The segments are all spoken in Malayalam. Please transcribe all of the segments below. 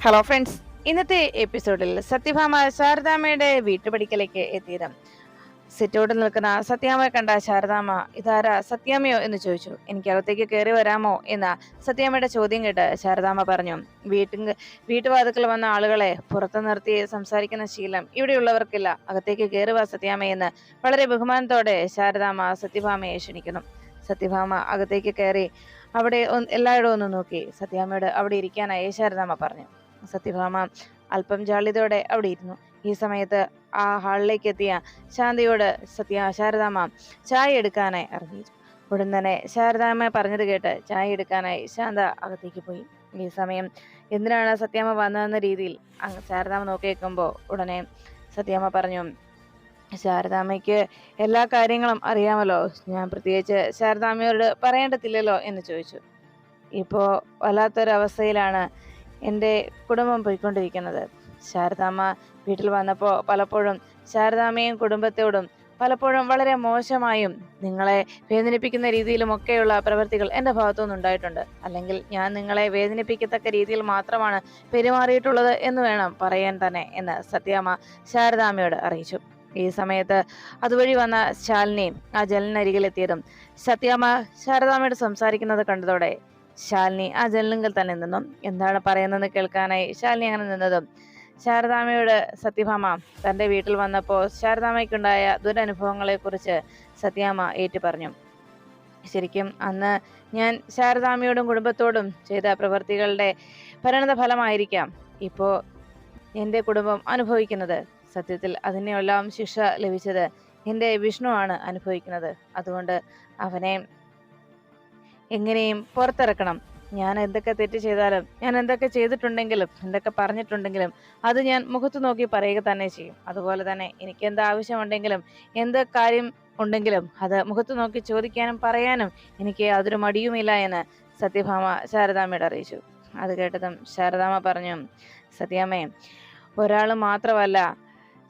ഹലോ ഫ്രണ്ട്സ്, ഇന്നത്തെ എപ്പിസോഡിൽ സത്യഭാമ ശാരദാമ്മയുടെ വീട്ടുപടിക്കലേക്ക് എത്തിയത്. സിറ്റൗട്ടിൽ നിൽക്കുന്ന സത്യാമ്മയെ കണ്ട ശാരദാമ്മ, ഇതാരാ, സത്യാമ്മയോ എന്ന് ചോദിച്ചു. എനിക്ക് അകത്തേക്ക് കയറി വരാമോ എന്ന സത്യാമ്മയുടെ ചോദ്യം കേട്ട് ശാരദാമ്മ പറഞ്ഞു, വീട്ടുവാതുക്കൾ വന്ന ആളുകളെ പുറത്തു നിർത്തി സംസാരിക്കുന്ന ശീലം ഇവിടെയുള്ളവർക്കില്ല, അകത്തേക്ക് കയറി വാ സത്യാമ്മയെന്ന് വളരെ ബഹുമാനത്തോടെ ശാരദാമ്മ സത്യഭാമയെ ക്ഷണിക്കുന്നു. സത്യഭാമ അകത്തേക്ക് കയറി അവിടെ എല്ലായിടവും ഒന്ന് നോക്കി. സത്യാമ്മയോട് അവിടെ ഇരിക്കാനായി ശാരദാമ്മ പറഞ്ഞു. സത്യഭാമ അല്പം ജാള്യതയോടെ അവിടെ ഇരുന്നു. ഈ സമയത്ത് ആ ഹാളിലേക്ക് എത്തിയ ശാന്തയോട് ശാരദാമ്മ ചായ എടുക്കാനായി അറിയിച്ചു. ഉടൻ തന്നെ ശാരദാമ്മ പറഞ്ഞത് കേട്ട് ചായ എടുക്കാനായി ശാന്ത അകത്തേക്ക് പോയി. ഈ സമയം എന്തിനാണ് സത്യാമ്മ വന്നതെന്ന രീതിയിൽ ശാരദാമ്മ നോക്കിയേക്കുമ്പോൾ ഉടനെ സത്യാമ്മ പറഞ്ഞു, ശാരദാമ്മയ്ക്ക് എല്ലാ കാര്യങ്ങളും അറിയാമല്ലോ, ഞാൻ പ്രത്യേകിച്ച് ശാരദാമ്മയോട് പറയേണ്ടതില്ലല്ലോ എന്ന് ചോദിച്ചു. ഇപ്പോൾ വല്ലാത്തൊരവസ്ഥയിലാണ് എൻ്റെ കുടുംബം പോയിക്കൊണ്ടിരിക്കുന്നത്. ശാരദാമ്മ വീട്ടിൽ വന്നപ്പോൾ പലപ്പോഴും ശാരദാമ്മയും കുടുംബത്തോടും പലപ്പോഴും വളരെ മോശമായും നിങ്ങളെ വേദനിപ്പിക്കുന്ന രീതിയിലുമൊക്കെയുള്ള പ്രവൃത്തികൾ എൻ്റെ ഭാഗത്തുനിന്ന് ഉണ്ടായിട്ടുണ്ട്. അല്ലെങ്കിൽ ഞാൻ നിങ്ങളെ വേദനിപ്പിക്കത്തക്ക രീതിയിൽ മാത്രമാണ് പെരുമാറിയിട്ടുള്ളത് എന്ന് വേണം പറയാൻ തന്നെ എന്ന് സത്യാമ്മ ശാരദാമ്മയോട് അറിയിച്ചു. ഈ സമയത്ത് അതുവഴി വന്ന ശാലിനി ആ ജനലിനരികിലെത്തിയതും സത്യാമ്മ ശാരദാമ്മയോട് സംസാരിക്കുന്നത് കണ്ടതോടെ ശാലിനി ആ ജനലിങ്കൽ തന്നെ നിന്നും എന്താണ് പറയുന്നതെന്ന് കേൾക്കാനായി ശാലിനി അങ്ങനെ നിന്നതും ശാരദാമ്മയോട് സത്യഭാമ തൻ്റെ വീട്ടിൽ വന്നപ്പോൾ ശാരദാമ്മയ്ക്കുണ്ടായ ദുരനുഭവങ്ങളെ കുറിച്ച് സത്യാമ്മ ഏറ്റു പറഞ്ഞു. ശരിക്കും അന്ന് ഞാൻ ശാരദാമ്മയോടും കുടുംബത്തോടും ചെയ്ത പ്രവൃത്തികളുടെ പരിണത ഫലമായിരിക്കാം ഇപ്പോൾ എൻ്റെ കുടുംബം അനുഭവിക്കുന്നത്. സത്യത്തിൽ അതിനെല്ലാം ശിക്ഷ ലഭിച്ചത് എൻ്റെ വിഷ്ണുവാണ് അനുഭവിക്കുന്നത്. അതുകൊണ്ട് അവനെ എങ്ങനെയും പുറത്തിറക്കണം. ഞാൻ എന്തൊക്കെ തെറ്റ് ചെയ്താലും, ഞാൻ എന്തൊക്കെ ചെയ്തിട്ടുണ്ടെങ്കിലും, എന്തൊക്കെ പറഞ്ഞിട്ടുണ്ടെങ്കിലും അത് ഞാൻ മുഖത്ത് നോക്കി പറയുക തന്നെ ചെയ്യും. അതുപോലെ തന്നെ എനിക്ക് എന്ത് ആവശ്യമുണ്ടെങ്കിലും എന്ത് കാര്യം ഉണ്ടെങ്കിലും അത് മുഖത്ത് നോക്കി ചോദിക്കാനും പറയാനും എനിക്ക് യാതൊരു മടിയുമില്ല എന്ന് സത്യഭാമ ശാരദാമ്മയോട് അറിയിച്ചു. അത് കേട്ടതും ശാരദാമ്മ പറഞ്ഞു, സത്യാമ്മേ, ഒരാൾ മാത്രമല്ല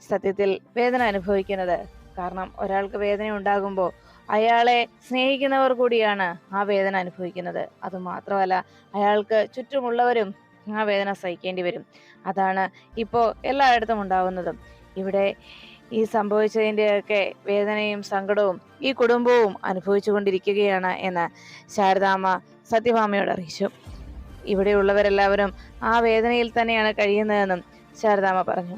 സത്യത്തിൽ വേദന അനുഭവിക്കുന്നത്. കാരണം ഒരാൾക്ക് വേദന ഉണ്ടാകുമ്പോൾ അയാളെ സ്നേഹിക്കുന്നവർ കൂടിയാണ് ആ വേദന അനുഭവിക്കുന്നത്. അതുമാത്രമല്ല അയാൾക്ക് ചുറ്റുമുള്ളവരും ആ വേദന സഹിക്കേണ്ടി വരും. അതാണ് ഇപ്പോൾ എല്ലായിടത്തും ഉണ്ടാകുന്നതും. ഇവിടെ ഈ സംഭവിച്ചതിൻ്റെയൊക്കെ വേദനയും സങ്കടവും ഈ കുടുംബവും അനുഭവിച്ചു കൊണ്ടിരിക്കുകയാണ് എന്ന് ശാരദാമ്മ സത്യഭാമയോട് അറിയിച്ചു. ഇവിടെയുള്ളവരെല്ലാവരും ആ വേദനയിൽ തന്നെയാണ് കഴിയുന്നതെന്നും ശാരദാമ്മ പറഞ്ഞു.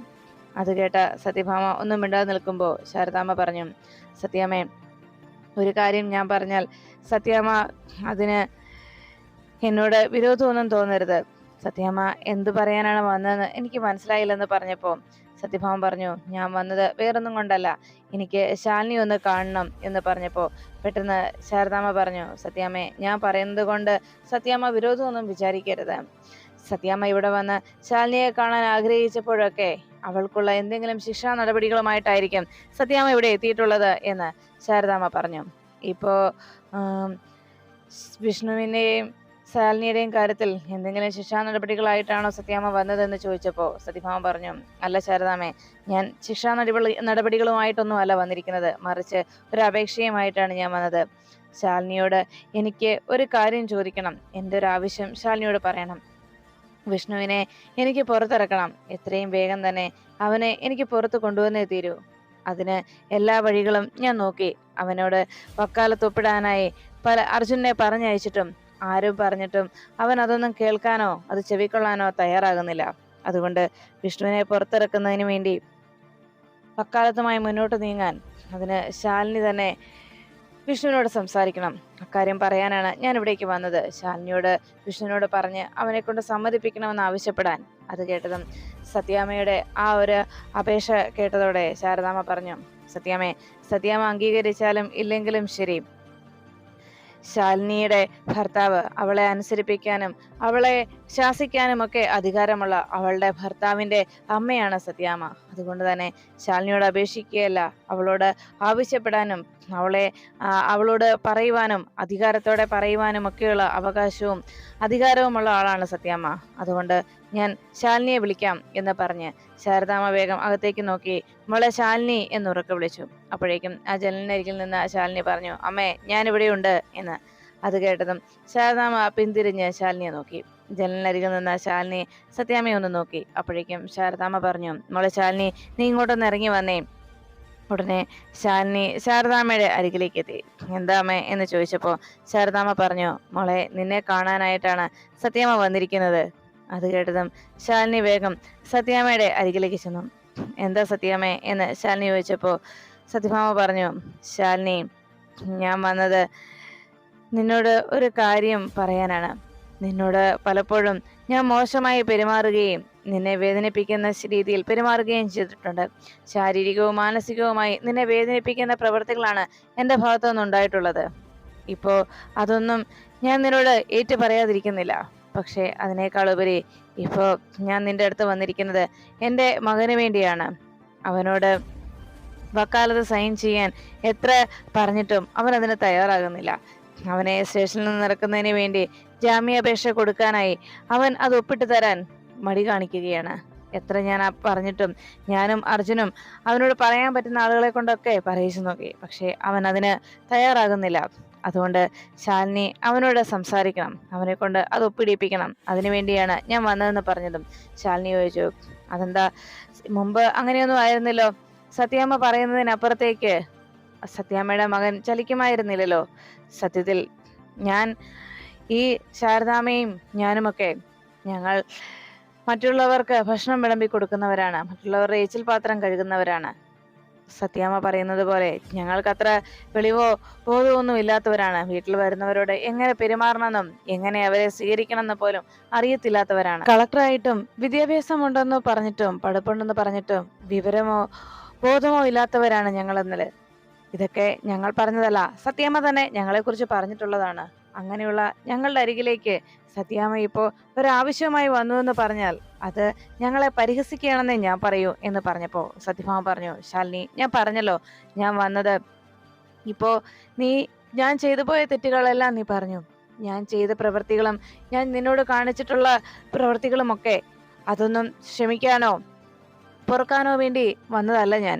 അത് കേട്ട സത്യഭാമ ഒന്നും മിണ്ടാതെ നിൽക്കുമ്പോൾ ശാരദാമ്മ പറഞ്ഞു, സത്യാമ്മേ, ഒരു കാര്യം ഞാൻ പറഞ്ഞാൽ സത്യാമ്മ അതിന് എന്നോട് വിരോധമൊന്നും തോന്നരുത്. സത്യാമ്മ എന്തു പറയാനാണ് വന്നതെന്ന് എനിക്ക് മനസ്സിലായില്ലെന്ന് പറഞ്ഞപ്പോൾ സത്യഭാമ പറഞ്ഞു, ഞാൻ വന്നത് വേറൊന്നും കൊണ്ടല്ല, എനിക്ക് ശാലിനി ഒന്ന് കാണണം എന്ന് പറഞ്ഞപ്പോൾ പെട്ടെന്ന് ശാരദാമ്മ പറഞ്ഞു, സത്യാമ്മേ, ഞാൻ പറയുന്നത് കൊണ്ട് സത്യാമ്മ വിരോധമൊന്നും വിചാരിക്കരുത്. സത്യാമ്മ ഇവിടെ വന്ന് ശാലിനിയെ കാണാൻ ആഗ്രഹിച്ചപ്പോഴൊക്കെ അവൾക്കുള്ള എന്തെങ്കിലും ശിക്ഷാ നടപടികളുമായിട്ടായിരിക്കും സത്യാമ്മ ഇവിടെ എത്തിയിട്ടുള്ളത് എന്ന് ശാരദാമ്മ പറഞ്ഞു. ഇപ്പോൾ വിഷ്ണുവിൻ്റെയും ശാലിനിയുടെയും കാര്യത്തിൽ എന്തെങ്കിലും ശിക്ഷാ നടപടികളായിട്ടാണോ സത്യാമ്മ വന്നതെന്ന് ചോദിച്ചപ്പോൾ സത്യഭാമ പറഞ്ഞു, അല്ല ശാരദാമ്മേ, ഞാൻ ശിക്ഷാ നടപടികളുമായിട്ടൊന്നും അല്ല വന്നിരിക്കുന്നത്, മറിച്ച് ഒരു അപേക്ഷയുമായിട്ടാണ് ഞാൻ വന്നത്. ശാലിനിയോട് എനിക്ക് ഒരു കാര്യം ചോദിക്കണം. എൻ്റെ ഒരു ആവശ്യം ശാലിനിയോട് പറയണം. വിഷ്ണുവിനെ എനിക്ക് പുറത്തിറക്കണം. എത്രയും വേഗം തന്നെ അവനെ എനിക്ക് പുറത്ത് കൊണ്ടുവന്നേ തീരൂ. അതിന് എല്ലാ വഴികളും ഞാൻ നോക്കി. അവനോട് വക്കാലത്തൊപ്പിടാനായി അർജുനെ പറഞ്ഞയച്ചിട്ടും ആരും പറഞ്ഞിട്ടും അവൻ അതൊന്നും കേൾക്കാനോ അത് ചെവിക്കൊള്ളാനോ തയ്യാറാകുന്നില്ല. അതുകൊണ്ട് വിഷ്ണുവിനെ പുറത്തിറക്കുന്നതിന് വേണ്ടി വക്കാലത്തുമായി മുന്നോട്ട് നീങ്ങാൻ അതിന് ശാലിനി തന്നെ വിഷ്ണുവിനോട് സംസാരിക്കണം. അക്കാര്യം പറയാനാണ് ഞാൻ ഇവിടേക്ക് വന്നത്. ശാലിനിയോട് വിഷ്ണുവിനോട് പറഞ്ഞ് അവനെ കൊണ്ട് സമ്മതിപ്പിക്കണമെന്ന് ആവശ്യപ്പെടാൻ. അത് കേട്ടതും സത്യാമ്മയുടെ ആ ഒരു അപേക്ഷ കേട്ടതോടെ ശാരദാമ്മ പറഞ്ഞു, സത്യാമ്മേ, സത്യാമ്മ അംഗീകരിച്ചാലും ഇല്ലെങ്കിലും ശരി, ശാലിനിയുടെ ഭർത്താവ് അവളെ അനുസരിപ്പിക്കാനും അവളെ ശാസിക്കാനും ഒക്കെ അധികാരമുള്ള അവളുടെ ഭർത്താവിൻ്റെ അമ്മയാണ് സത്യാമ്മ. അതുകൊണ്ട് തന്നെ ശാലിനിയോട് അപേക്ഷിക്കുകയല്ല, അവളോട് ആവശ്യപ്പെടാനും അവളോട് പറയുവാനും അധികാരത്തോടെ പറയുവാനും ഒക്കെയുള്ള അവകാശവും അധികാരവുമുള്ള ആളാണ് സത്യാമ്മ. അതുകൊണ്ട് ഞാൻ ശാലിനിയെ വിളിക്കാം എന്ന് പറഞ്ഞ് ശാരദാമ്മ വേഗം അകത്തേക്ക് നോക്കി മോളെ ശാലിനി എന്നുറക്കെ വിളിച്ചു. അപ്പോഴേക്കും ആ ജനലിനരികിൽ നിന്ന് ശാലിനി പറഞ്ഞു, അമ്മേ, ഞാനിവിടെയുണ്ട് എന്ന്. അത് കേട്ടതും ശാരദാമ്മ പിന്തിരിഞ്ഞ് ശാലിനിയെ നോക്കി. ജനലിനരികിൽ നിന്ന് ശാലിനി സത്യാമ്മയെ ഒന്ന് നോക്കി. അപ്പോഴേക്കും ശാരദാമ്മ പറഞ്ഞു, മോളെ ശാലിനി, നീ ഇങ്ങോട്ടൊന്ന് ഇറങ്ങി വന്നേ. ഉടനെ ശാലിനി ശാരദാമ്മയുടെ അരികിലേക്ക് എത്തി. എന്താ അമ്മേ എന്ന് ചോദിച്ചപ്പോൾ ശാരദാമ്മ പറഞ്ഞു, മോളെ നിന്നെ കാണാനായിട്ടാണ് സത്യാമ്മ വന്നിരിക്കുന്നത്. അത് കേട്ടതും ശാലിനി വേഗം സത്യാമ്മയുടെ അരികിലേക്ക് ചെന്നു. എന്താ സത്യാമ്മേ എന്ന് ശാലിനി ചോദിച്ചപ്പോൾ സത്യഭാമ പറഞ്ഞു, ശാലിനി, ഞാൻ വന്നത് നിന്നോട് ഒരു കാര്യം പറയാനാണ്. നിന്നോട് പലപ്പോഴും ഞാൻ മോശമായി പെരുമാറുകയും നിന്നെ വേദനിപ്പിക്കുന്ന രീതിയിൽ പെരുമാറുകയും ചെയ്തിട്ടുണ്ട്. ശാരീരികവും മാനസികവുമായി നിന്നെ വേദനിപ്പിക്കുന്ന പ്രവൃത്തികളാണ് എൻ്റെ ഭാഗത്തു നിന്നുണ്ടായിട്ടുള്ളത്. ഇപ്പോൾ അതൊന്നും ഞാൻ നിന്നോട് ഏറ്റു പറയാതിരിക്കുന്നില്ല. പക്ഷേ അതിനേക്കാളുപരി ഇപ്പോൾ ഞാൻ നിന്റെ അടുത്ത് വന്നിരിക്കുന്നത് എൻ്റെ മകന് വേണ്ടിയാണ്. അവനോട് വക്കാലത്ത് സൈൻ ചെയ്യാൻ എത്ര പറഞ്ഞിട്ടും അവൻ അതിന് തയ്യാറാകുന്നില്ല. അവനെ സ്റ്റേഷനിൽ നിന്ന് ഇറക്കുന്നതിന് വേണ്ടി ജാമ്യാപേക്ഷ കൊടുക്കാനായി അവൻ അത് ഒപ്പിട്ട് തരാൻ മടി കാണിക്കുകയാണ്. എത്ര ഞാൻ പറഞ്ഞിട്ടും ഞാനും അർജുനും അവനോട് പറയാൻ പറ്റുന്ന ആളുകളെ കൊണ്ടൊക്കെ പറയിച്ചു നോക്കി. പക്ഷേ അവൻ അതിന് തയ്യാറാകുന്നില്ല. അതുകൊണ്ട് ശാലിനി അവനോട് സംസാരിക്കണം, അവനെ കൊണ്ട് അത് ഒപ്പിടിപ്പിക്കണം. അതിനുവേണ്ടിയാണ് ഞാൻ വന്നതെന്ന് പറഞ്ഞതും ശാലിനി ചോദിച്ചു, അതെന്താ മുമ്പ് അങ്ങനെയൊന്നും ആയിരുന്നല്ലോ? സത്യാമ്മ പറയുന്നതിനപ്പുറത്തേക്ക് സത്യാമ്മയുടെ മകൻ ചലിക്കുമായിരുന്നില്ലല്ലോ. സത്യത്തിൽ ഞാൻ ഈ ശാരദാമ്മയും ഞാനുമൊക്കെ ഞങ്ങൾ മറ്റുള്ളവർക്ക് ഭക്ഷണം വിളമ്പി കൊടുക്കുന്നവരാണ്, മറ്റുള്ളവരുടെ എച്ചിൽ പാത്രം കഴുകുന്നവരാണ്. സത്യാമ്മ പറയുന്നത് പോലെ ഞങ്ങൾക്ക് അത്ര വെളിവോ ബോധമൊന്നും ഇല്ലാത്തവരാണ്. വീട്ടിൽ വരുന്നവരോട് എങ്ങനെ പെരുമാറണമെന്നും എങ്ങനെ അവരെ സ്വീകരിക്കണമെന്ന് പോലും അറിയത്തില്ലാത്തവരാണ്. കളക്ടറായിട്ടും വിദ്യാഭ്യാസമുണ്ടെന്ന് പറഞ്ഞിട്ടും പഠിപ്പുണ്ടെന്ന് പറഞ്ഞിട്ടും വിവരമോ ബോധമോ ഇല്ലാത്തവരാണ് ഞങ്ങൾ എന്നല്. ഇതൊക്കെ ഞങ്ങൾ പറഞ്ഞതല്ല, സത്യാമ്മ തന്നെ ഞങ്ങളെക്കുറിച്ച് പറഞ്ഞിട്ടുള്ളതാണ്. അങ്ങനെയുള്ള ഞങ്ങളുടെ അരികിലേക്ക് സത്യാമ്മ ഇപ്പോൾ ഒരാവശ്യമായി വന്നു എന്ന് പറഞ്ഞാൽ അത് ഞങ്ങളെ പരിഹസിക്കുകയാണെന്നേ ഞാൻ പറയൂ എന്ന് പറഞ്ഞപ്പോൾ സത്യഭാമ പറഞ്ഞു, ശാലിനി, ഞാൻ പറഞ്ഞല്ലോ ഞാൻ വന്നത് ഇപ്പോൾ ഞാൻ ചെയ്തു പോയ തെറ്റുകളെല്ലാം നീ പറഞ്ഞു. ഞാൻ ചെയ്ത പ്രവൃത്തികളും ഞാൻ നിന്നോട് കാണിച്ചിട്ടുള്ള പ്രവൃത്തികളുമൊക്കെ അതൊന്നും ക്ഷമിക്കാനോ പൊറുക്കാനോ വേണ്ടി വന്നതല്ല ഞാൻ.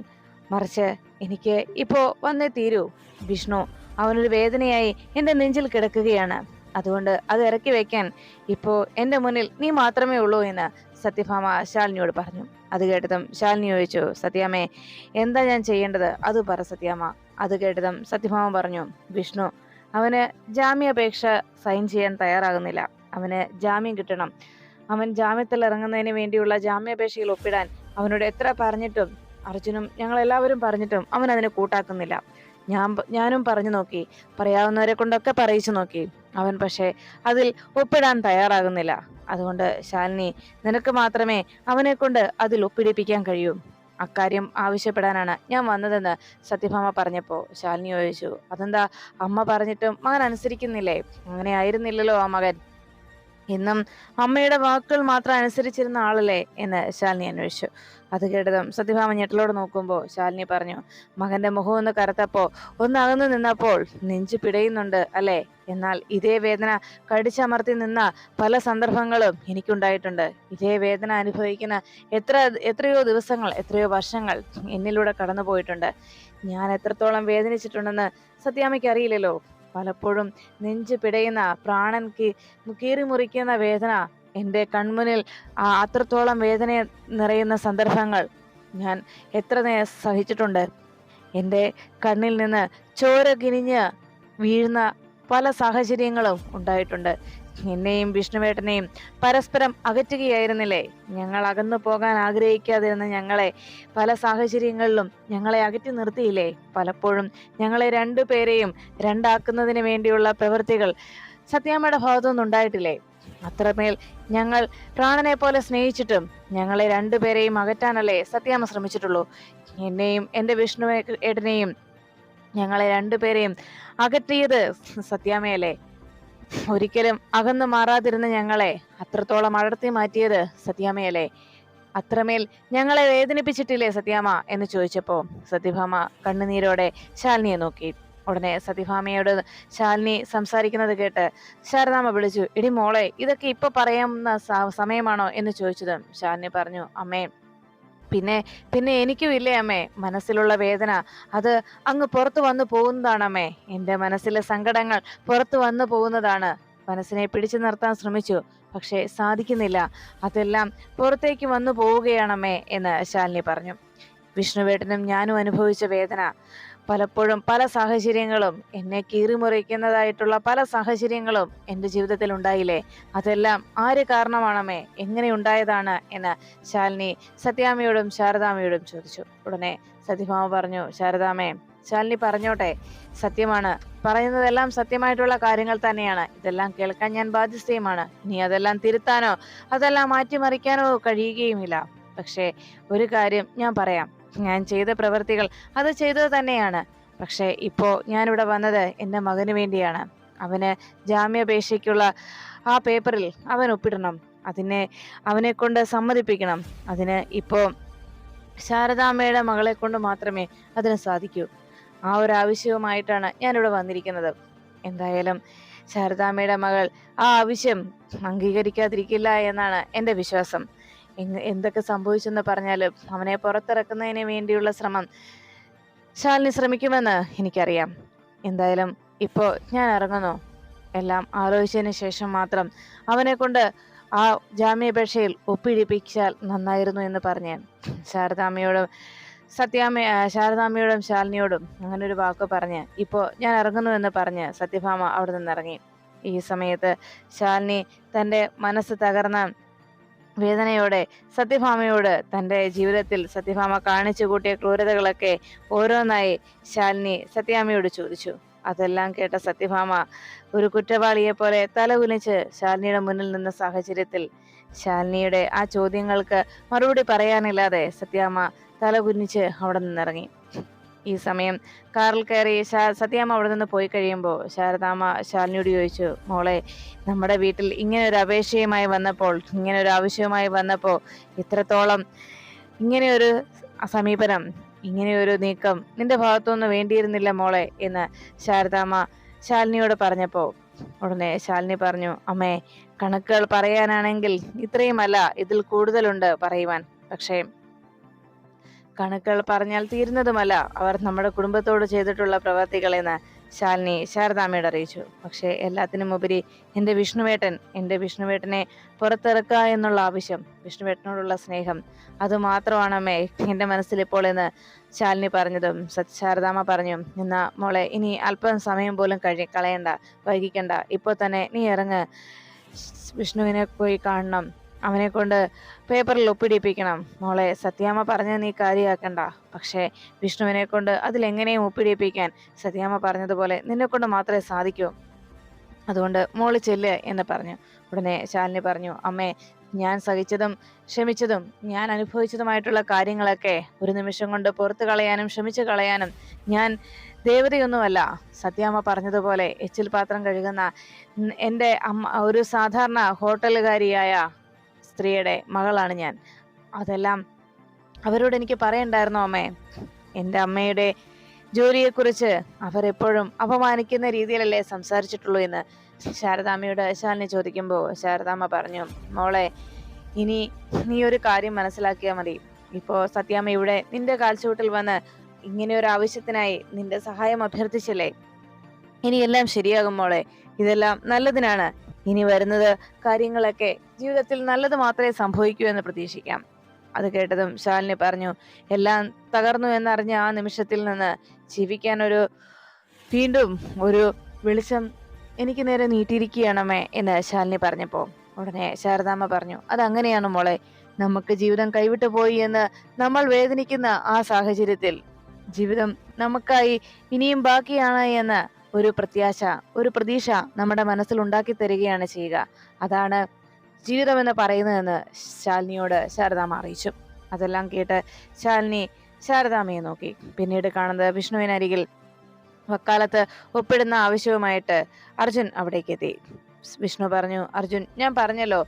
മറിച്ച് എനിക്ക് ഇപ്പോ വന്നേ തീരൂ. വിഷ്ണു അവനൊരു വേദനയായി എൻ്റെ നെഞ്ചിൽ കിടക്കുകയാണ്. അതുകൊണ്ട് അത് ഇറക്കി വെക്കാൻ ഇപ്പോ എൻ്റെ മുന്നിൽ നീ മാത്രമേ ഉള്ളൂ എന്ന് സത്യഭാമ ശാലിനിയോട് പറഞ്ഞു. അത് കേട്ടതും ശാലിനി ചോദിച്ചു, സത്യാമ്മേ, എന്താ ഞാൻ ചെയ്യേണ്ടത് അത് പറ സത്യാമ്മ. അത് കേട്ടതും സത്യഭാമ പറഞ്ഞു, വിഷ്ണു അവന് ജാമ്യാപേക്ഷ സൈൻ ചെയ്യാൻ തയ്യാറാകുന്നില്ല. അവന് ജാമ്യം കിട്ടണം. അവൻ ജാമ്യത്തിൽ ഇറങ്ങുന്നതിന് വേണ്ടിയുള്ള ജാമ്യാപേക്ഷയിൽ ഒപ്പിടാൻ അവനോട് എത്ര പറഞ്ഞിട്ടും അർജുനും ഞങ്ങളെല്ലാവരും പറഞ്ഞിട്ടും അവൻ അതിനെ കൂട്ടാക്കുന്നില്ല. ഞാനും പറഞ്ഞു നോക്കി, പറയാവുന്നവരെ കൊണ്ടൊക്കെ പറയിച്ചു നോക്കി. അവൻ പക്ഷേ അതിൽ ഒപ്പിടാൻ തയ്യാറാകുന്നില്ല. അതുകൊണ്ട് ശാലിനി, നിനക്ക് മാത്രമേ അവനെ കൊണ്ട് അതിൽ ഒപ്പിടിപ്പിക്കാൻ കഴിയൂ. അക്കാര്യം ആവശ്യപ്പെടാനാണ് ഞാൻ വന്നതെന്ന് സത്യഭാമ പറഞ്ഞപ്പോൾ ശാലിനി ചോദിച്ചു, അതെന്താ അമ്മ പറഞ്ഞിട്ടും മകൻ അനുസരിക്കുന്നില്ലേ? അങ്ങനെ ആയിരുന്നില്ലല്ലോ ആ മകൻ. ഇന്നും അമ്മയുടെ വാക്കുകൾ മാത്രം അനുസരിച്ചിരുന്ന ആളല്ലേ എന്ന് ശാലിനി അന്വേഷിച്ചു. അത് കേട്ടതും സത്യഭാമ ഞെട്ടലോട് നോക്കുമ്പോൾ ശാലിനി പറഞ്ഞു, മകന്റെ മുഖം ഒന്ന് കറുത്തപ്പോ ഒന്ന് അകന്നു നിന്നപ്പോൾ നെഞ്ചു പിടയുന്നുണ്ട് അല്ലേ? എന്നാൽ ഇതേ വേദന കടിച്ചമർത്തി നിന്ന പല സന്ദർഭങ്ങളും എനിക്കുണ്ടായിട്ടുണ്ട്. ഇതേ വേദന അനുഭവിക്കുന്ന എത്രയോ ദിവസങ്ങൾ, എത്രയോ വർഷങ്ങൾ എന്നിലൂടെ കടന്നുപോയിട്ടുണ്ട്. ഞാൻ എത്രത്തോളം വേദനിച്ചിട്ടുണ്ടെന്ന് സത്യാമ്മയ്ക്ക് അറിയില്ലല്ലോ. പലപ്പോഴും നെഞ്ചു പിടയുന്ന, പ്രാണൻ കീറി മുറിക്കുന്ന വേദന എൻ്റെ കൺമുന്നിൽ അത്രത്തോളം വേദന നിറയുന്ന സന്ദർഭങ്ങൾ ഞാൻ എത്ര സഹിച്ചിട്ടുണ്ട്. എൻ്റെ കണ്ണിൽ നിന്ന് ചോര കിനിഞ്ഞ് വീഴുന്ന പല സാഹചര്യങ്ങളും ഉണ്ടായിട്ടുണ്ട്. എന്നെയും വിഷ്ണുവേട്ടനെയും പരസ്പരം അകറ്റുകയായിരുന്നില്ലേ? ഞങ്ങൾ അകന്നു പോകാൻ ആഗ്രഹിക്കാതിരുന്ന ഞങ്ങളെ പല സാഹചര്യങ്ങളിലും ഞങ്ങളെ അകറ്റി നിർത്തിയില്ലേ? പലപ്പോഴും ഞങ്ങളെ രണ്ടുപേരെയും രണ്ടാക്കുന്നതിന് വേണ്ടിയുള്ള പ്രവൃത്തികൾ സത്യാമ്മയുടെ ഭാഗത്തുനിന്ന് ഉണ്ടായിട്ടില്ലേ? അത്രമേൽ ഞങ്ങൾ പ്രാണനെ പോലെ സ്നേഹിച്ചിട്ടും ഞങ്ങളെ രണ്ടുപേരെയും അകറ്റാനല്ലേ സത്യാമ്മ ശ്രമിച്ചിട്ടുള്ളൂ. എന്നെയും എൻ്റെ വിഷ്ണുവേട്ടനെയും ഞങ്ങളെ രണ്ടുപേരെയും അകറ്റിയത് സത്യാമ്മയല്ലേ? ഒരിക്കലും അകന്നു മാറാതിരുന്ന ഞങ്ങളെ അത്രത്തോളം അടർത്തി മാറ്റിയത് സത്യാമ്മയല്ലേ? അത്രമേൽ ഞങ്ങളെ വേദനിപ്പിച്ചിട്ടില്ലേ സത്യാമ്മ എന്ന് ചോദിച്ചപ്പോ സത്യഭാമ കണ്ണുനീരോടെ ശാലിനിയെ നോക്കി. ഉടനെ സത്യഭാമയോട് ശാലിനി സംസാരിക്കുന്നത് കേട്ട് ശാരദാമ്മ വിളിച്ചു, എടി മോളെ, ഇതൊക്കെ ഇപ്പൊ പറയാവുന്ന സമയമാണോ എന്ന് ചോദിച്ചതും ശാലിനി പറഞ്ഞു, അമ്മേ, പിന്നെ എനിക്കും ഇല്ലേ അമ്മേ മനസ്സിലുള്ള വേദന, അത് അങ്ങ് പുറത്തു വന്നു പോകുന്നതാണ് അമ്മേ. എൻ്റെ മനസ്സിലെ സങ്കടങ്ങൾ പുറത്തു വന്നു പോകുന്നതാണ്. മനസ്സിനെ പിടിച്ചു നിർത്താൻ ശ്രമിച്ചു, പക്ഷേ സാധിക്കുന്നില്ല. അതെല്ലാം പുറത്തേക്ക് വന്നു പോവുകയാണമ്മേ എന്ന് ശാലിനി പറഞ്ഞു. വിഷ്ണുവേട്ടനും ഞാനും അനുഭവിച്ച വേദന പലപ്പോഴും പല സാഹചര്യങ്ങളും എന്നെ കീറിമുറിക്കുന്നതായിട്ടുള്ള പല സാഹചര്യങ്ങളും എൻ്റെ ജീവിതത്തിൽ ഉണ്ടായില്ലേ? അതെല്ലാം ആര് കാരണമാണമ്മേ? എങ്ങനെ ഉണ്ടായതാണ് എന്ന് ശാലിനി സത്യാമ്മയോടും ശാരദാമ്മയോടും ചോദിച്ചു. ഉടനെ സത്യഭാമ പറഞ്ഞു, ശാരദാമ്മേ, ശാലിനി പറഞ്ഞോട്ടെ, സത്യമാണ്, പറയുന്നതെല്ലാം സത്യമായിട്ടുള്ള കാര്യങ്ങൾ തന്നെയാണ്. ഇതെല്ലാം കേൾക്കാൻ ഞാൻ ബാധ്യസ്ഥയുമാണ്. ഇനി അതെല്ലാം തിരുത്താനോ അതെല്ലാം മാറ്റിമറിക്കാനോ കഴിയുകയുമില്ല. പക്ഷേ ഒരു കാര്യം ഞാൻ പറയാം, ഞാൻ ചെയ്ത പ്രവൃത്തികൾ അത് ചെയ്തത് തന്നെയാണ്. പക്ഷേ ഇപ്പോ ഞാനിവിടെ വന്നത് എൻ്റെ മകന് വേണ്ടിയാണ്. അവന് ജാമ്യാപേക്ഷയ്ക്കുള്ള ആ പേപ്പറിൽ അവൻ ഒപ്പിടണം. അവനെ കൊണ്ട് സമ്മതിപ്പിക്കണം. അതിന് ഇപ്പോ ശാരദാമ്മയുടെ മകളെ കൊണ്ട് മാത്രമേ അതിന് സാധിക്കൂ. ആ ഒരു ആവശ്യവുമായിട്ടാണ് ഞാനിവിടെ വന്നിരിക്കുന്നത്. എന്തായാലും ശാരദാമ്മയുടെ മകൾ ആ ആവശ്യം അംഗീകരിക്കാതിരിക്കില്ല എന്നാണ് എൻ്റെ വിശ്വാസം. എന്തൊക്കെ സംഭവിച്ചെന്ന് പറഞ്ഞാലും അവനെ പുറത്തിറക്കുന്നതിന് വേണ്ടിയുള്ള ശ്രമം ശാലിനി ശ്രമിക്കുമെന്ന് എനിക്കറിയാം. എന്തായാലും ഇപ്പോ ഞാൻ ഇറങ്ങുന്നു. എല്ലാം ആലോചിച്ചതിന് ശേഷം മാത്രം അവനെ കൊണ്ട് ആ ജാമ്യാപേക്ഷയിൽ ഒപ്പിടിപ്പിച്ചാൽ നന്നായിരുന്നു എന്ന് പറഞ്ഞ് ശാരദാമ്മയോടും ശാലിനിയോടും അങ്ങനെ ഒരു വാക്ക് പറഞ്ഞ് ഇപ്പോ ഞാൻ ഇറങ്ങുന്നു എന്ന് പറഞ്ഞ് സത്യഭാമ അവിടെ നിന്നിറങ്ങി. ഈ സമയത്ത് ശാലിനി തൻ്റെ മനസ്സ് തകർന്ന വേദനയോടെ സത്യഭാമയോട് തൻ്റെ ജീവിതത്തിൽ സത്യഭാമ കാണിച്ചു കൂട്ടിയ ക്രൂരതകളൊക്കെ ഓരോന്നായി ശാലിനി സത്യാമ്മയോട് ചോദിച്ചു. അതെല്ലാം കേട്ട സത്യഭാമ ഒരു കുറ്റവാളിയെ പോലെ തലകുനിച്ച് ശാലിനിയുടെ മുന്നിൽ നിന്ന സാഹചര്യത്തിൽ ശാലിനിയുടെ ആ ചോദ്യങ്ങൾക്ക് മറുപടി പറയാനില്ലാതെ സത്യാമ്മ തലകുനിച്ച് അവിടെ നിന്നിറങ്ങി. ഈ സമയം കാറിൽ കയറി സത്യാമ്മ അവിടെ നിന്ന് പോയി കഴിയുമ്പോൾ ശാരദാമ്മ ശാലിനിയോട് ചോദിച്ചു, മോളെ, നമ്മുടെ വീട്ടിൽ ഇങ്ങനെ ഒരു അപേക്ഷയുമായി വന്നപ്പോൾ, ഇങ്ങനെ ഒരു ആവശ്യവുമായി വന്നപ്പോൾ ഇത്രത്തോളം ഇങ്ങനെയൊരു സമീപനം, ഇങ്ങനെയൊരു നീക്കം നിന്റെ ഭാഗത്തുനിന്ന് വേണ്ടിയിരുന്നില്ല മോളെ എന്ന് ശാരദാമ്മ ശാലിനിയോട് പറഞ്ഞപ്പോൾ ഉടനെ ശാലിനി പറഞ്ഞു, അമ്മേ, കണക്കുകൾ പറയാനാണെങ്കിൽ ഇത്രയുമല്ല, ഇതിൽ കൂടുതലുണ്ട് പറയുവാൻ. പക്ഷേ കണക്കുകൾ പറഞ്ഞാൽ തീരുന്നതുമല്ല അവർ നമ്മുടെ കുടുംബത്തോട് ചെയ്തിട്ടുള്ള പ്രവർത്തികളെന്ന് ശാലിനി ശാരദാമ്മയോട് അറിയിച്ചു. പക്ഷേ എല്ലാത്തിനും ഉപരി എൻ്റെ വിഷ്ണുവേട്ടനെ പുറത്തിറക്കുക എന്നുള്ള ആവശ്യം, വിഷ്ണുവേട്ടനോടുള്ള സ്നേഹം, അത് മാത്രമാണ് അമ്മേ എൻ്റെ മനസ്സിൽ ഇപ്പോൾ എന്ന് ശാലിനി പറഞ്ഞതും ശാരദാമ്മ പറഞ്ഞു, എന്നാ മോളെ, ഇനി അല്പം സമയം പോലും കളയണ്ട, വൈകിക്കണ്ട, ഇപ്പോൾ തന്നെ നീ ഇറങ്ങ്, വിഷ്ണുവിനെ പോയി കാണണം, അവനെ കൊണ്ട് പേപ്പറിൽ ഒപ്പിടിപ്പിക്കണം. മോളെ, സത്യാമ്മ പറഞ്ഞ നീ കാര്യമാക്കണ്ട, പക്ഷേ വിഷ്ണുവിനെ കൊണ്ട് അതിലെങ്ങനെയും ഒപ്പിടിപ്പിക്കാൻ സത്യാമ്മ പറഞ്ഞതുപോലെ നിന്നെ കൊണ്ട് മാത്രമേ സാധിക്കൂ. അതുകൊണ്ട് മോള് ചെല്ല് എന്ന് പറഞ്ഞു. ഉടനെ ശാലിനി പറഞ്ഞു, അമ്മേ, ഞാൻ സഹിച്ചതും ക്ഷമിച്ചതും ഞാൻ അനുഭവിച്ചതുമായിട്ടുള്ള കാര്യങ്ങളൊക്കെ ഒരു നിമിഷം കൊണ്ട് പുറത്തു കളയാനും ക്ഷമിച്ചു കളയാനും ഞാൻ ദേവതയൊന്നുമല്ല. സത്യാമ്മ പറഞ്ഞതുപോലെ എച്ചിൽ പാത്രം കഴുകുന്ന എൻ്റെ അമ്മ ഒരു സാധാരണ ഹോട്ടലുകാരിയായ സ്ത്രീയുടെ മകളാണ് ഞാൻ. അതെല്ലാം അവരോട് എനിക്ക് പറയണ്ടായിരുന്നോ അമ്മേ? എൻ്റെ അമ്മയുടെ ജോലിയെക്കുറിച്ച് അവരെപ്പോഴും അപമാനിക്കുന്ന രീതിയിലല്ലേ സംസാരിച്ചിട്ടുള്ളൂ എന്ന് ശാരദാമ്മയോട് ശാലിനി ചോദിക്കുമ്പോൾ ശാരദാമ്മ പറഞ്ഞു, മോളെ, ഇനി നീ ഒരു കാര്യം മനസ്സിലാക്കിയാൽ മതി. ഇപ്പോ സത്യാമ്മ ഇവിടെ നിന്റെ കാൽച്ചുവട്ടിൽ വന്ന് ഇങ്ങനെ ഒരു ആവശ്യത്തിനായി നിന്റെ സഹായം അഭ്യർത്ഥിച്ചില്ലേ? ഇനി എല്ലാം ശരിയാകും മോളെ, ഇതെല്ലാം നല്ലതിനാണ്. ഇനി വരുന്നത് കാര്യങ്ങളൊക്കെ ജീവിതത്തിൽ നല്ലത് മാത്രമേ സംഭവിക്കൂ എന്ന് പ്രതീക്ഷിക്കാം. അത് കേട്ടതും ശാലിനി പറഞ്ഞു, എല്ലാം തകർന്നു എന്നറിഞ്ഞ ആ നിമിഷത്തിൽ നിന്ന് ജീവിക്കാൻ വീണ്ടും ഒരു വെളിച്ചം എനിക്ക് നേരെ നീട്ടിയിരിക്കുകയാണമ്മേ എന്ന് ശാലിനി പറഞ്ഞപ്പോ ഉടനെ ശാരദാമ്മ പറഞ്ഞു, അതങ്ങനെയാണ് മോളെ, നമുക്ക് ജീവിതം കൈവിട്ടു പോയി എന്ന് നമ്മൾ വേദനിക്കുന്ന ആ സാഹചര്യത്തിൽ ജീവിതം നമുക്കായി ഇനിയും ബാക്കിയാണ് എന്ന ഒരു പ്രതീക്ഷ നമ്മുടെ മനസ്സിൽ ഉണ്ടാക്കി തരികയാണ് ചെയ്യുക. അതാണ് ജീവിതം എന്ന് പറയുന്നതെന്ന് ശാലിനിയോട് ശാരദാമ്മ അറിയിച്ചു. അതെല്ലാം കേട്ട് ശാലിനി ശാരദാമ്മയെ നോക്കി. പിന്നീട് കാണുന്നത് വിഷ്ണുവിനരികിൽ വക്കാലത്ത് ഒപ്പിടുന്ന ആവശ്യവുമായിട്ട് അർജുൻ അവിടേക്ക് എത്തി. വിഷ്ണു പറഞ്ഞു, അർജുൻ, ഞാൻ പറഞ്ഞല്ലോ,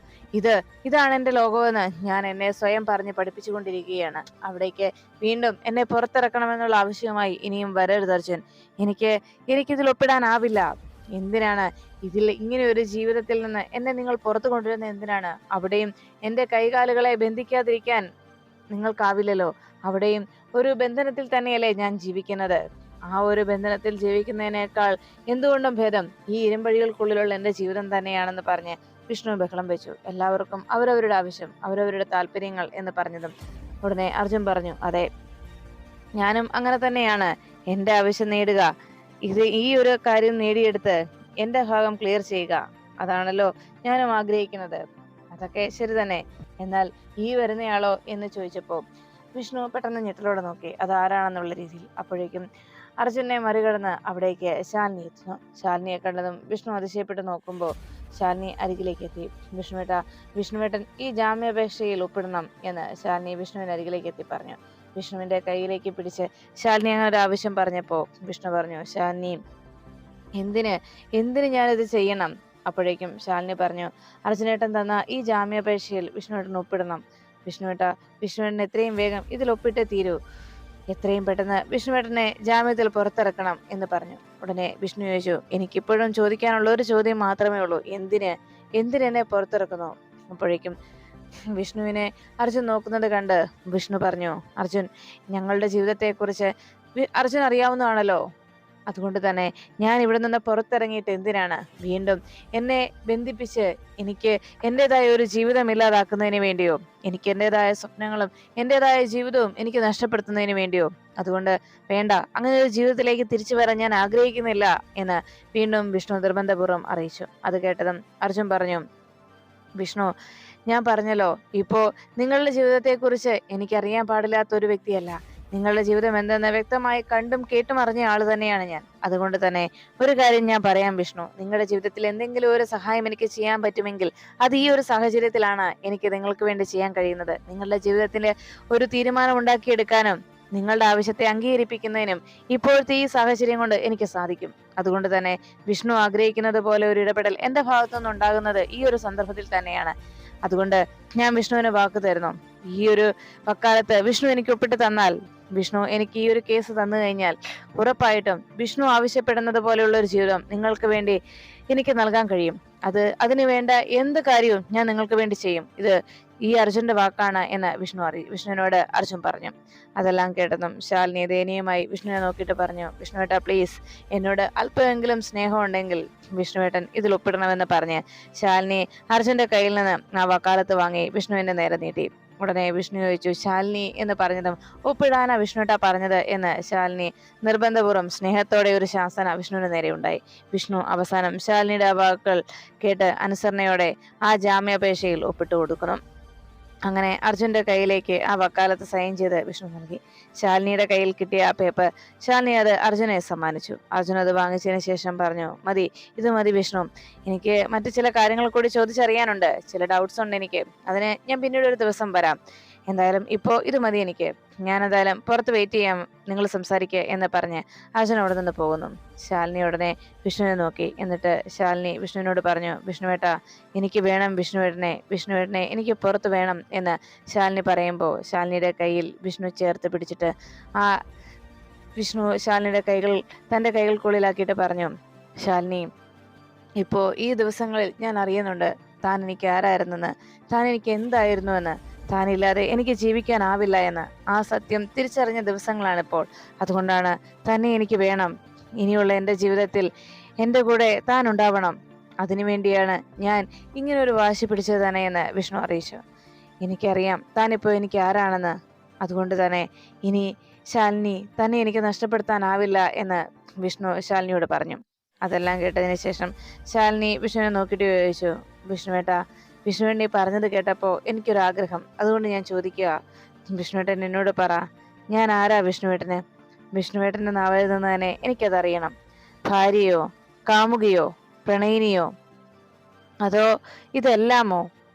ഇതാണ് എൻ്റെ ലോകമെന്ന് ഞാൻ എന്നെ സ്വയം പറഞ്ഞ് പഠിപ്പിച്ചുകൊണ്ടിരിക്കുകയാണ്. അവിടേക്ക് വീണ്ടും എന്നെ പുറത്തിറക്കണമെന്നുള്ള ആവശ്യവുമായി ഇനിയും വരരുത് അർജുൻ. എനിക്കിതിൽ ഒപ്പിടാനാവില്ല. എന്തിനാണ് ഇതിൽ ഇങ്ങനെ ഒരു ജീവിതത്തിൽ നിന്ന് എന്നെ നിങ്ങൾ പുറത്തു കൊണ്ടുവരുന്നത്? എന്തിനാണ്? അവിടെയും എൻ്റെ കൈകാലുകളെ ബന്ധിക്കാതിരിക്കാൻ നിങ്ങൾക്കാവില്ലല്ലോ. അവിടെയും ഒരു ബന്ധനത്തിൽ തന്നെയല്ലേ ഞാൻ ജീവിക്കുന്നത്. ആ ഒരു ബന്ധനത്തിൽ ജീവിക്കുന്നതിനേക്കാൾ എന്തുകൊണ്ടും ഭേദം ഈ ഇരുമ്പഴികൾക്കുള്ളിലുള്ള എൻ്റെ ജീവിതം തന്നെയാണെന്ന് പറഞ്ഞ് വിഷ്ണു ബഹളം വെച്ചു. എല്ലാവർക്കും അവരവരുടെ ആവശ്യം, അവരവരുടെ താല്പര്യങ്ങൾ എന്ന് പറഞ്ഞതും ഉടനെ അർജുൻ പറഞ്ഞു, അതെ, ഞാനും അങ്ങനെ തന്നെയാണ്. എന്റെ ആവശ്യം നേടുക, ഈ ഒരു കാര്യം നേടിയെടുത്ത് എന്റെ ഭാഗം ക്ലിയർ ചെയ്യുക, അതാണല്ലോ ഞാനും ആഗ്രഹിക്കുന്നത്. അതൊക്കെ ശരി തന്നെ, എന്നാൽ ഈ വരുന്നയാളോ എന്ന് ചോദിച്ചപ്പോ വിഷ്ണു പെട്ടെന്ന് ഞെട്ടലോടെ നോക്കി അത് ആരാണെന്നുള്ള രീതിയിൽ. അപ്പോഴേക്കും അർജുനെ മറികടന്ന് അവിടേക്ക് ശാലിനി എത്തുന്നു. ശാലിനിയെ കണ്ടതും വിഷ്ണു അതിശയപ്പെട്ട് നോക്കുമ്പോൾ ശാലിനി അരികിലേക്ക് എത്തി. വിഷ്ണുവേട്ടൻ ഈ ജാമ്യാപേക്ഷയിൽ ഒപ്പിടണം എന്ന് ശാലിനി വിഷ്ണുവിന് അരികിലേക്ക് എത്തി പറഞ്ഞു. വിഷ്ണുവിന്റെ കയ്യിലേക്ക് പിടിച്ച് ശാലിനി അങ്ങനെ ഒരു ആവശ്യം പറഞ്ഞപ്പോ വിഷ്ണു പറഞ്ഞു, ശാലിനി, എന്തിന് ഞാനിത് ചെയ്യണം? അപ്പോഴേക്കും ശാലിനി പറഞ്ഞു, അർജുനേട്ടൻ തന്ന ഈ ജാമ്യാപേക്ഷയിൽ വിഷ്ണുവേട്ടൻ ഒപ്പിടണം. വിഷ്ണുവേട്ടൻ എത്രയും വേഗം ഇതിൽ ഒപ്പിട്ടേ തീരൂ. എത്രയും പെട്ടെന്ന് വിഷ്ണുവേട്ടനെ ജാമ്യത്തിൽ പുറത്തിറക്കണം എന്ന് പറഞ്ഞു. ഉടനെ വിഷ്ണു ചോദിച്ചു, എനിക്കിപ്പോഴും ചോദിക്കാനുള്ള ഒരു ചോദ്യം മാത്രമേ ഉള്ളൂ, എന്തിനെന്നെ പുറത്തിറക്കുന്നു? അപ്പോഴേക്കും വിഷ്ണുവിനെ അർജുൻ നോക്കുന്നത് കണ്ട് വിഷ്ണു പറഞ്ഞു, അർജുൻ, ഞങ്ങളുടെ ജീവിതത്തെക്കുറിച്ച് അർജുൻ അറിയാവുന്നതാണല്ലോ. അതുകൊണ്ട് തന്നെ ഞാൻ ഇവിടെ നിന്ന് പുറത്തിറങ്ങിയിട്ട് എന്തിനാണ് വീണ്ടും എന്നെ ബന്ധിപ്പിച്ച് എനിക്ക് എൻ്റെതായ ഒരു ജീവിതം ഇല്ലാതാക്കുന്നതിന് വേണ്ടിയോ, എനിക്ക് എൻ്റെതായ സ്വപ്നങ്ങളും എൻ്റെതായ ജീവിതവും എനിക്ക് നഷ്ടപ്പെടുത്തുന്നതിന് വേണ്ടിയോ? അതുകൊണ്ട് വേണ്ട, അങ്ങനെ ഒരു ജീവിതത്തിലേക്ക് തിരിച്ചു വരാൻ ഞാൻ ആഗ്രഹിക്കുന്നില്ല എന്ന് വീണ്ടും വിഷ്ണു നിർബന്ധപൂർവ്വം അറിയിച്ചു. അത് കേട്ടതും അർജുൻ പറഞ്ഞു, വിഷ്ണു, ഞാൻ പറഞ്ഞല്ലോ, ഇപ്പോ നിങ്ങളുടെ ജീവിതത്തെക്കുറിച്ച് എനിക്കറിയാൻ പാടില്ലാത്ത ഒരു വ്യക്തിയല്ല. നിങ്ങളുടെ ജീവിതം എന്തെന്ന് വ്യക്തമായി കണ്ടും കേട്ടും അറിഞ്ഞ ആള് തന്നെയാണ് ഞാൻ. അതുകൊണ്ട് തന്നെ ഒരു കാര്യം ഞാൻ പറയാം വിഷ്ണു, നിങ്ങളുടെ ജീവിതത്തിൽ എന്തെങ്കിലും ഒരു സഹായം എനിക്ക് ചെയ്യാൻ പറ്റുമെങ്കിൽ അത് ഈ ഒരു സാഹചര്യത്തിലാണ് എനിക്ക് നിങ്ങൾക്ക് വേണ്ടി ചെയ്യാൻ കഴിയുന്നത്. നിങ്ങളുടെ ജീവിതത്തിൽ ഒരു തീരുമാനം ഉണ്ടാക്കിയെടുക്കാനും നിങ്ങളുടെ ആവശ്യത്തെ അംഗീകരിപ്പിക്കുന്നതിനും ഇപ്പോഴത്തെ ഈ സാഹചര്യം കൊണ്ട് എനിക്ക് സാധിക്കും. അതുകൊണ്ട് തന്നെ വിഷ്ണു ആഗ്രഹിക്കുന്നത് പോലെ ഒരു ഇടപെടൽ എന്റെ ഭാഗത്തുനിന്ന് ഉണ്ടാകുന്നത് ഈ ഒരു സന്ദർഭത്തിൽ തന്നെയാണ്. അതുകൊണ്ട് ഞാൻ വിഷ്ണുവിന് വാക്ക് തരുന്നു, ഈ ഒരു വക്കാലത്ത് വിഷ്ണു എനിക്ക് ഒപ്പിട്ട് തന്നാൽ, വിഷ്ണു എനിക്ക് ഈ ഒരു കേസ് തന്നു കഴിഞ്ഞാൽ ഉറപ്പായിട്ടും വിഷ്ണു ആവശ്യപ്പെടുന്നത് പോലെയുള്ള ഒരു ജീവിതം നിങ്ങൾക്ക് വേണ്ടി എനിക്ക് നൽകാൻ കഴിയും. അതിനു വേണ്ട എന്ത് കാര്യവും ഞാൻ നിങ്ങൾക്ക് വേണ്ടി ചെയ്യും. ഇത് ഈ അർജുന്റെ വാക്കാണ് എന്ന് വിഷ്ണുവിനോട് അർജുൻ പറഞ്ഞു. അതെല്ലാം കേട്ടതും ശാലിനി ദയനീയമായി വിഷ്ണുവിനെ നോക്കിയിട്ട് പറഞ്ഞു, വിഷ്ണുവേട്ട പ്ലീസ്, എന്നോട് അല്പമെങ്കിലും സ്നേഹം ഉണ്ടെങ്കിൽ വിഷ്ണുവേട്ടൻ ഇതിൽ ഒപ്പിടണമെന്ന് പറഞ്ഞ് ശാലിനി അർജുന്റെ കയ്യിൽ നിന്ന് ആ വക്കാലത്ത് വാങ്ങി വിഷ്ണുവിന്റെ നേരെ നീട്ടി. ഉടനെ വിഷ്ണു ചോദിച്ചു, ശാലിനി എന്ന് പറഞ്ഞതും ഒപ്പിടാനാ വിഷ്ണുവേട്ട പറഞ്ഞത് എന്ന് ശാലിനി നിർബന്ധപൂർവ്വം സ്നേഹത്തോടെ ഒരു ശാസന വിഷ്ണുവിന് നേരെ ഉണ്ടായി. വിഷ്ണു അവസാനം ശാലിനിയുടെ വാക്കുകൾ കേട്ട് അനുസരണയോടെ ആ ജാമ്യാപേക്ഷയിൽ ഒപ്പിട്ട് കൊടുക്കുന്നു. അങ്ങനെ അർജുന്റെ കയ്യിലേക്ക് ആ വക്കാലത്ത് സൈൻ ചെയ്ത് വിഷ്ണു നൽകി. ശാലിനിയുടെ കയ്യിൽ കിട്ടിയ ആ പേപ്പർ ശാലിനി അത് അർജുനെ സമ്മാനിച്ചു. അർജുൻ അത് വാങ്ങിച്ചതിന് ശേഷം പറഞ്ഞു, ഇത് മതി വിഷ്ണു, എനിക്ക് മറ്റു ചില കാര്യങ്ങൾ കൂടി ചോദിച്ചറിയാനുണ്ട്, ചില ഡൗട്ട്സ് ഉണ്ട് എനിക്ക്, അതിന് ഞാൻ പിന്നീട് ഒരു ദിവസം വരാം. എന്തായാലും ഇപ്പോ ഇത് മതി എനിക്ക്, ഞാൻ എന്തായാലും പുറത്ത് വെയിറ്റ് ചെയ്യാം, നിങ്ങൾ സംസാരിക്കുക എന്ന് പറഞ്ഞ് അർജുൻ അവിടെ നിന്ന് പോകുന്നു. ശാലിനി ഉടനെ വിഷ്ണുവിനെ നോക്കി. എന്നിട്ട് ശാലിനി വിഷ്ണുവിനോട് പറഞ്ഞു, വിഷ്ണുവേട്ട, എനിക്ക് വേണം വിഷ്ണുവേട്ടനെ എനിക്ക് പുറത്ത് വേണം എന്ന് ശാലിനി പറയുമ്പോൾ ശാലിനിയുടെ കയ്യിൽ വിഷ്ണു ചേർത്ത് പിടിച്ചിട്ട് വിഷ്ണു ശാലിനിയുടെ തൻ്റെ കൈകൾക്കുള്ളിലാക്കിയിട്ട് പറഞ്ഞു, ശാലിനി, ഇപ്പോ ഈ ദിവസങ്ങളിൽ ഞാൻ അറിയുന്നുണ്ട് താൻ എനിക്ക് ആരായിരുന്നെന്ന്, താൻ എനിക്ക് എന്തായിരുന്നുവെന്ന്, താനില്ലാതെ എനിക്ക് ജീവിക്കാനാവില്ല എന്ന്. ആ സത്യം തിരിച്ചറിഞ്ഞ ദിവസങ്ങളാണിപ്പോൾ. അതുകൊണ്ടാണ് തന്നെ എനിക്ക് വേണം, ഇനിയുള്ള എൻ്റെ ജീവിതത്തിൽ എൻ്റെ കൂടെ താൻ ഉണ്ടാവണം. അതിനുവേണ്ടിയാണ് ഞാൻ ഇങ്ങനെ ഒരു വാശി പിടിച്ചത് തന്നെ എന്ന് വിഷ്ണു അറിയിച്ചു. എനിക്കറിയാം താനിപ്പോൾ എനിക്ക് ആരാണെന്ന്, അതുകൊണ്ട് തന്നെ ഇനി ശാലിനി തന്നെ എനിക്ക് നഷ്ടപ്പെടുത്താനാവില്ല എന്ന് വിഷ്ണു ശാലിനിയോട് പറഞ്ഞു. അതെല്ലാം കേട്ടതിന് ശേഷം ശാലിനി വിഷ്ണുവിനെ നോക്കിയിട്ട് ചോദിച്ചു, വിഷ്ണുവേട്ടൻ പറഞ്ഞത് കേട്ടപ്പോൾ എനിക്കൊരാഗ്രഹം, അതുകൊണ്ട് ഞാൻ ചോദിക്കുക, വിഷ്ണുവേട്ടൻ എന്നോട് പറ, ഞാൻ ആരാ വിഷ്ണുവേട്ടൻ്റെ നാവിൽ നിന്ന് തന്നെ എനിക്കതറിയണം. ഭാര്യയോ, കാമുകിയോ, പ്രണയിനിയോ, അതോ ഇതെല്ലാമോ?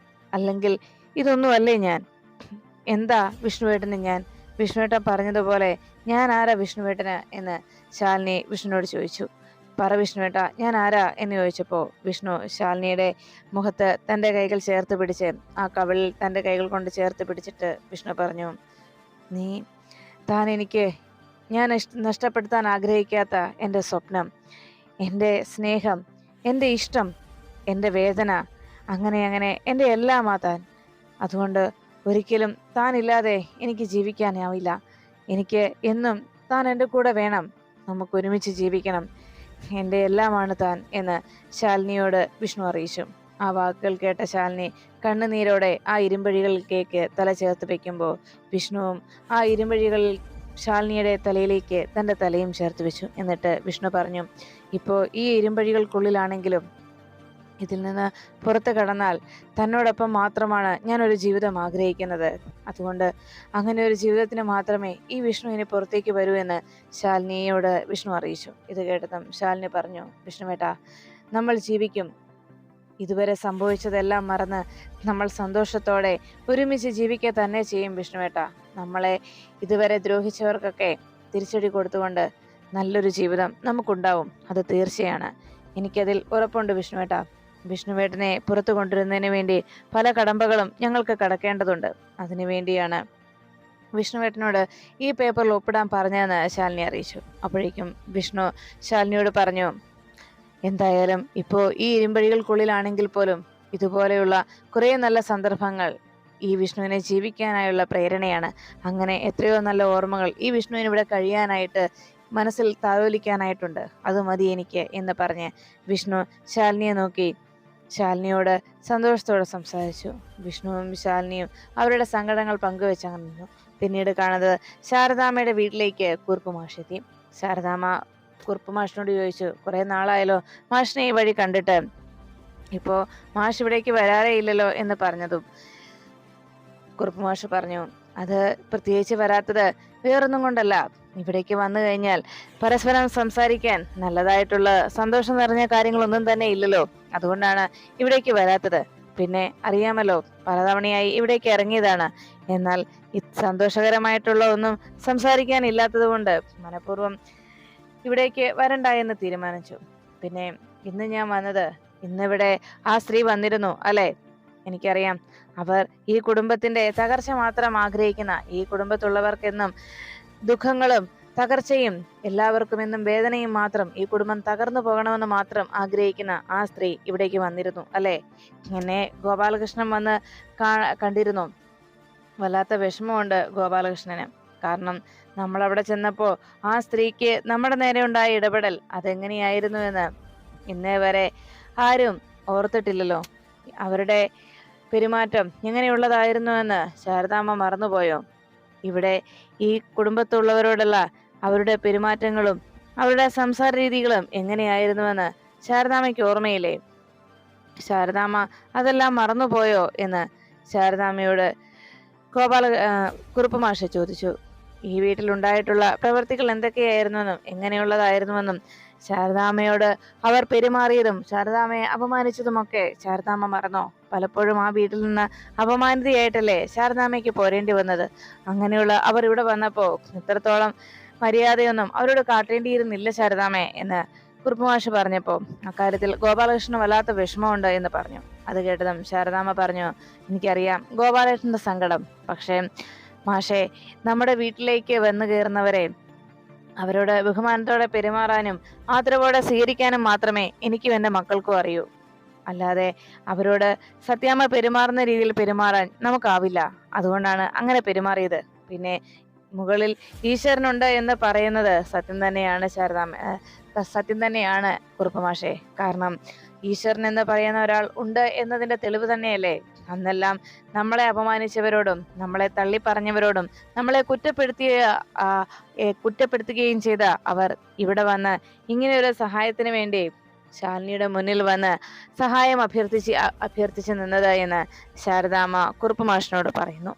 അല്ലെങ്കിൽ ഇതൊന്നുമല്ലേ ഞാൻ? എന്താ വിഷ്ണുവേട്ടന് ഞാൻ? വിഷ്ണുവേട്ടൻ പറഞ്ഞതുപോലെ ഞാൻ ആരാ വിഷ്ണുവേട്ടന് എന്ന് ശാലിനി വിഷ്ണുവിനോട് ചോദിച്ചു. പറ വിഷ്ണുവേട്ട, ഞാൻ ആരാ എന്ന് ചോദിച്ചപ്പോൾ വിഷ്ണു ശാലിനിയുടെ മുഖത്ത് തൻ്റെ കൈകൾ ചേർത്ത് പിടിച്ച് ആ കവിളിൽ തൻ്റെ കൈകൾ കൊണ്ട് ചേർത്ത് പിടിച്ചിട്ട് വിഷ്ണു പറഞ്ഞു, താൻ എനിക്ക് ഞാൻ നഷ്ടപ്പെടുത്താൻ ആഗ്രഹിക്കാത്ത എൻ്റെ സ്വപ്നം, എൻ്റെ സ്നേഹം, എൻ്റെ ഇഷ്ടം, എൻ്റെ വേദന, അങ്ങനെ എൻ്റെ എല്ലാമാ താൻ. അതുകൊണ്ട് ഒരിക്കലും താനില്ലാതെ എനിക്ക് ജീവിക്കാനാവില്ല. എനിക്ക് എന്നും താൻ എൻ്റെ കൂടെ വേണം, നമുക്ക് ഒരുമിച്ച് ജീവിക്കണം, എൻ്റെ എല്ലാമാണ് താൻ എന്ന് ശാലിനിയോട് വിഷ്ണു അറിയിച്ചു. ആ വാക്കുകൾ കേട്ട ശാലിനി കണ്ണുനീരോടെ ആ ഇരുമ്പഴികളിലേക്ക് തല ചേർത്ത് വെക്കുമ്പോൾ വിഷ്ണുവും ആ ഇരുമ്പഴികളിൽ ശാലിനിയുടെ തലയിലേക്ക് തൻ്റെ തലയും ചേർത്ത് വെച്ചു. എന്നിട്ട് വിഷ്ണു പറഞ്ഞു, ഇപ്പോൾ ഈ ഇരുമ്പഴികൾക്കുള്ളിലാണെങ്കിലും ഇതിൽ നിന്ന് പുറത്തു കടന്നാൽ തന്നോടൊപ്പം മാത്രമാണ് ഞാനൊരു ജീവിതം ആഗ്രഹിക്കുന്നത്. അതുകൊണ്ട് അങ്ങനെ ഒരു ജീവിതത്തിന് മാത്രമേ ഈ വിഷ്ണു ഇനി പുറത്തേക്ക് വരൂ എന്ന് ശാലിനിയോട് വിഷ്ണു അറിയിച്ചു. ഇത് കേട്ടതും ശാലിനി പറഞ്ഞു, വിഷ്ണുവേട്ടാ, നമ്മൾ ജീവിക്കും. ഇതുവരെ സംഭവിച്ചതെല്ലാം മറന്ന് നമ്മൾ സന്തോഷത്തോടെ ഒരുമിച്ച് ജീവിക്കുക തന്നെ ചെയ്യും വിഷ്ണുവേട്ട. നമ്മളെ ഇതുവരെ ദ്രോഹിച്ചവർക്കൊക്കെ തിരിച്ചടി കൊടുത്തുകൊണ്ട് നല്ലൊരു ജീവിതം നമുക്കുണ്ടാവും, അത് തീർച്ചയാണ്. എനിക്കതിൽ ഉറപ്പുണ്ട് വിഷ്ണുവേട്ട. വിഷ്ണുവേട്ടനെ പുറത്തു കൊണ്ടുവരുന്നതിന് വേണ്ടി പല കടമ്പകളും ഞങ്ങൾക്ക് കടക്കേണ്ടതുണ്ട്. അതിനു വേണ്ടിയാണ് വിഷ്ണുവേട്ടനോട് ഈ പേപ്പറിൽ ഒപ്പിടാൻ പറഞ്ഞതെന്ന് ശാലിനി അറിയിച്ചു. അപ്പോഴേക്കും വിഷ്ണു ശാലിനിയോട് പറഞ്ഞു, എന്തായാലും ഇപ്പോൾ ഈ ഇരുമ്പഴികൾക്കുള്ളിലാണെങ്കിൽ പോലും ഇതുപോലെയുള്ള കുറേ നല്ല സന്ദർഭങ്ങൾ ഈ വിഷ്ണുവിനെ ജീവിക്കാനായുള്ള പ്രേരണയാണ്. അങ്ങനെ എത്രയോ നല്ല ഓർമ്മകൾ ഈ വിഷ്ണുവിന് ഇവിടെ കഴിയാനായിട്ട് മനസ്സിൽ താലോലിക്കാനായിട്ടുണ്ട്. അത് മതി എനിക്ക് എന്ന് പറഞ്ഞ് വിഷ്ണു ശാലിനിയെ നോക്കി ശാലിനിയോട് സന്തോഷത്തോടെ സംസാരിച്ചു. വിഷ്ണുവും ശാലിനിയും അവരുടെ സങ്കടങ്ങൾ പങ്കുവെച്ചങ്ങനെ നിന്നു. പിന്നീട് കാണുന്നത് ശാരദാമ്മയുടെ വീട്ടിലേക്ക് കുറുപ്പ് മാഷെത്തി. ശാരദാമ്മ കുറുപ്പ് മാഷിനോട് ചോദിച്ചു, കുറേ നാളായല്ലോ മാഷിനെ ഈ വഴി കണ്ടിട്ട്, ഇപ്പോൾ മാഷ് ഇവിടേക്ക് വരാറേ ഇല്ലല്ലോ എന്ന് പറഞ്ഞതും കുറുപ്പ് മാഷ് പറഞ്ഞു, അത് പ്രത്യേകിച്ച് വരാത്തത് വേറൊന്നും കൊണ്ടല്ല, ഇവിടേക്ക് വന്നു കഴിഞ്ഞാൽ പരസ്പരം സംസാരിക്കാൻ നല്ലതായിട്ടുള്ള സന്തോഷം നിറഞ്ഞ കാര്യങ്ങളൊന്നും തന്നെ ഇല്ലല്ലോ, അതുകൊണ്ടാണ് ഇവിടേക്ക് വരാത്തത്. പിന്നെ അറിയാമല്ലോ, പലതവണയായി ഇവിടേക്ക് ഇറങ്ങിയതാണ്, എന്നാൽ സന്തോഷകരമായിട്ടുള്ള ഒന്നും സംസാരിക്കാനില്ലാത്തത് കൊണ്ട് മനഃപൂർവ്വം ഇവിടേക്ക് വരണ്ട എന്ന് തീരുമാനിച്ചു. പിന്നെ ഇന്ന് ഞാൻ വന്നത്, ഇന്നിവിടെ ആ സ്ത്രീ വന്നിരുന്നു അല്ലെ? എനിക്കറിയാം, അവർ ഈ കുടുംബത്തിന്റെ തകർച്ച മാത്രം ആഗ്രഹിക്കുന്ന, ഈ കുടുംബത്തുള്ളവർക്കെന്നും ദുഃഖങ്ങളും തകർച്ചയും എല്ലാവർക്കും എന്നും വേദനയും മാത്രം, ഈ കുടുംബം തകർന്നു പോകണമെന്ന് മാത്രം ആഗ്രഹിക്കുന്ന ആ സ്ത്രീ ഇവിടേക്ക് വന്നിരുന്നു അല്ലെ? എന്നെ ഗോപാലകൃഷ്ണൻ വന്ന് കണ്ടിരുന്നു. വല്ലാത്ത വിഷമമുണ്ട് ഗോപാലകൃഷ്ണന്. കാരണം നമ്മൾ അവിടെ ചെന്നപ്പോൾ ആ സ്ത്രീക്ക് നമ്മുടെ നേരെ ഉണ്ടായ ഇടപെടൽ അതെങ്ങനെയായിരുന്നു എന്ന് ഇന്നേ വരെ ആരും ഓർത്തിട്ടില്ലല്ലോ. അവരുടെ പെരുമാറ്റം എങ്ങനെയുള്ളതായിരുന്നു എന്ന് ശാരദാമ്മ മറന്നുപോയോ? ഇവിടെ ഈ കുടുംബത്തുള്ളവരോടുള്ള അവരുടെ പെരുമാറ്റങ്ങളും അവരുടെ സംസാര രീതികളും എങ്ങനെയായിരുന്നുവെന്ന് ശാരദാമ്മയ്ക്ക് ഓർമ്മയില്ലേ? ശാരദാമ്മ അതെല്ലാം മറന്നുപോയോ എന്ന് ശാരദാമ്മയോട് കുറുപ്പ് മാഷ് ചോദിച്ചു. ഈ വീട്ടിലുണ്ടായിട്ടുള്ള പ്രവൃത്തികൾ എന്തൊക്കെയായിരുന്നുവെന്നും എങ്ങനെയുള്ളതായിരുന്നുവെന്നും ശാരദാമ്മയോട് അവർ പെരുമാറിയതും ശാരദാമ്മയെ അപമാനിച്ചതുമൊക്കെ ശാരദാമ്മ മറന്നോ? പലപ്പോഴും ആ വീട്ടിൽ നിന്ന് അപമാനിതയായിട്ടല്ലേ ശാരദാമ്മയ്ക്ക് പോരേണ്ടി വന്നത്. അങ്ങനെയുള്ള അവർ ഇവിടെ വന്നപ്പോ ഇത്രത്തോളം മര്യാദയൊന്നും അവരോട് കാട്ടേണ്ടിയിരുന്നില്ല ശാരദാമ്മയെ എന്ന് കുറുപ്പ് മാഷ് പറഞ്ഞപ്പോ അക്കാര്യത്തിൽ ഗോപാലകൃഷ്ണന് വല്ലാത്ത വിഷമമുണ്ട് എന്ന് പറഞ്ഞു. അത് കേട്ടതും ശാരദാമ്മ പറഞ്ഞു, എനിക്കറിയാം ഗോപാലകൃഷ്ണന്റെ സങ്കടം. പക്ഷേ മാഷെ, നമ്മുടെ വീട്ടിലേക്ക് വന്നു കയറുന്നവരെ അവരോട് ബഹുമാനത്തോടെ പെരുമാറാനും ആദരവോടെ സ്വീകരിക്കാനും മാത്രമേ എനിക്കും എൻ്റെ മക്കൾക്കും അറിയൂ. അല്ലാതെ അവരോട് സത്യാമ്മ പെരുമാറുന്ന രീതിയിൽ പെരുമാറാൻ നമുക്കാവില്ല. അതുകൊണ്ടാണ് അങ്ങനെ പെരുമാറിയത്. പിന്നെ മുകളിൽ ഈശ്വരനുണ്ട് എന്ന് പറയുന്നത് സത്യം തന്നെയാണ് ശാരദാമ്മ, സത്യം തന്നെയാണ് കുറുപ്പ് മാഷെ. കാരണം ഈശ്വരൻ എന്ന് പറയുന്ന ഒരാൾ ഉണ്ട് എന്നതിന്റെ തെളിവ് തന്നെയല്ലേ അന്നെല്ലാം നമ്മളെ അപമാനിച്ചവരോടും നമ്മളെ തള്ളി പറഞ്ഞവരോടും നമ്മളെ കുറ്റപ്പെടുത്തുകയും ചെയ്ത അവർ ഇവിടെ വന്ന് ഇങ്ങനെ ഒരു സഹായത്തിന് വേണ്ടി ശാലിനിയുടെ മുന്നിൽ വന്ന് സഹായം അഭ്യർത്ഥിച്ച് നിന്നത് എന്ന് ശാരദാമ്മ കുറുപ്പ് മാഷിനോട് പറയുന്നു.